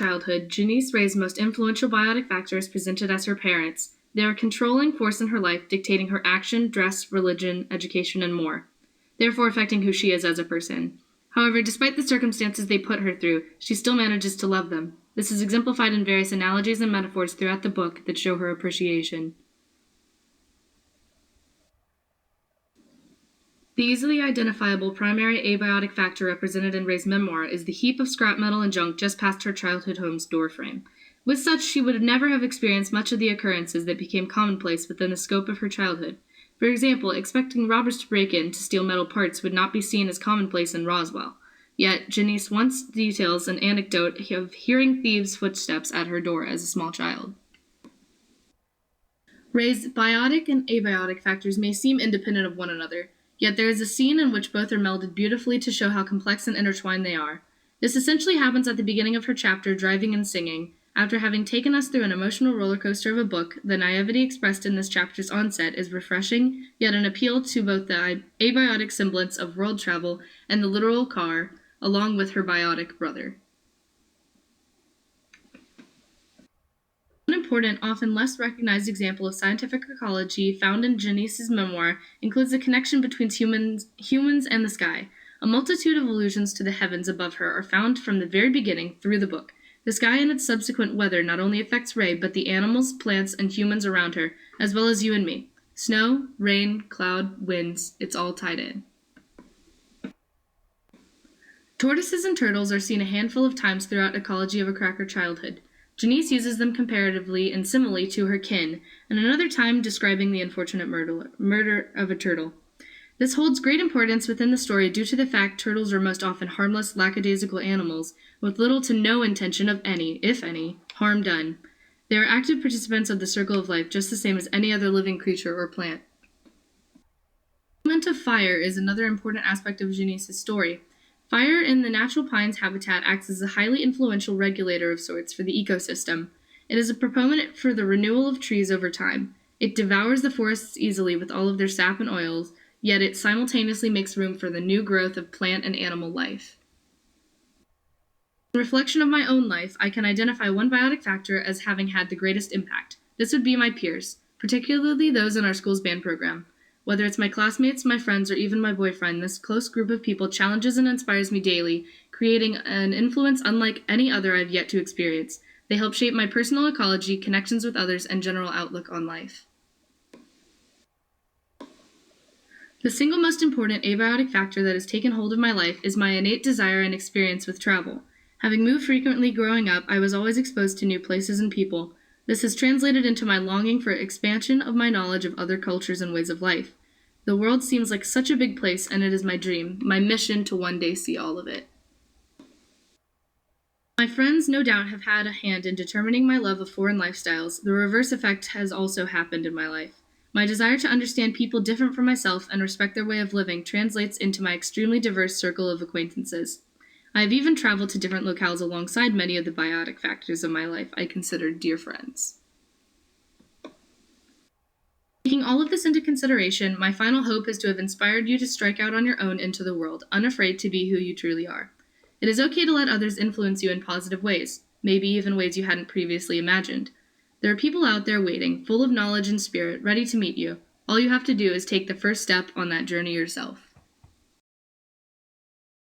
Childhood, Janice Ray's most influential biotic factors presented as her parents. They are a controlling force in her life, dictating her action, dress, religion, education, and more, therefore affecting who she is as a person. However, despite the circumstances they put her through, she still manages to love them. This is exemplified in various analogies and metaphors throughout the book that show her appreciation. The easily identifiable primary abiotic factor represented in Ray's memoir is the heap of scrap metal and junk just past her childhood home's doorframe. With such, she would never have experienced much of the occurrences that became commonplace within the scope of her childhood. For example, expecting robbers to break in to steal metal parts would not be seen as commonplace in Roswell. Yet, Janice once details an anecdote of hearing thieves' footsteps at her door as a small child. Ray's biotic and abiotic factors may seem independent of one another, yet there is a scene in which both are melded beautifully to show how complex and intertwined they are. This essentially happens at the beginning of her chapter, Driving and Singing. After having taken us through an emotional roller coaster of a book, the naivety expressed in this chapter's onset is refreshing, yet an appeal to both the abiotic semblance of world travel and the literal car, along with her biotic brother. One important, often less recognized example of scientific ecology found in Janice's memoir includes the connection between humans and the sky. A multitude of allusions to the heavens above her are found from the very beginning through the book. The sky and its subsequent weather not only affects Ray, but the animals, plants, and humans around her, as well as you and me. Snow, rain, cloud, winds, it's all tied in. Tortoises and turtles are seen a handful of times throughout Ecology of a Cracker Childhood. Janice uses them comparatively and simile to her kin, and another time describing the unfortunate murder of a turtle. This holds great importance within the story due to the fact turtles are most often harmless, lackadaisical animals with little to no intention of any, if any, harm done. They are active participants of the circle of life, just the same as any other living creature or plant. The element of fire is another important aspect of Janice's story. Fire in the natural pine's habitat acts as a highly influential regulator of sorts for the ecosystem. It is a proponent for the renewal of trees over time. It devours the forests easily with all of their sap and oils, yet it simultaneously makes room for the new growth of plant and animal life. In reflection of my own life, I can identify one biotic factor as having had the greatest impact. This would be my peers, particularly those in our school's band program. Whether it's my classmates, my friends, or even my boyfriend, this close group of people challenges and inspires me daily, creating an influence unlike any other I've yet to experience. They help shape my personal ecology, connections with others, and general outlook on life. The single most important abiotic factor that has taken hold of my life is my innate desire and experience with travel. Having moved frequently growing up, I was always exposed to new places and people. This has translated into my longing for expansion of my knowledge of other cultures and ways of life. The world seems like such a big place, and it is my dream, my mission to one day see all of it. My friends, no doubt, have had a hand in determining my love of foreign lifestyles. The reverse effect has also happened in my life. My desire to understand people different from myself and respect their way of living translates into my extremely diverse circle of acquaintances. I have even traveled to different locales alongside many of the biotic factors of my life I consider dear friends. Taking all of this into consideration, my final hope is to have inspired you to strike out on your own into the world, unafraid to be who you truly are. It is okay to let others influence you in positive ways, maybe even ways you hadn't previously imagined. There are people out there waiting, full of knowledge and spirit, ready to meet you. All you have to do is take the first step on that journey yourself.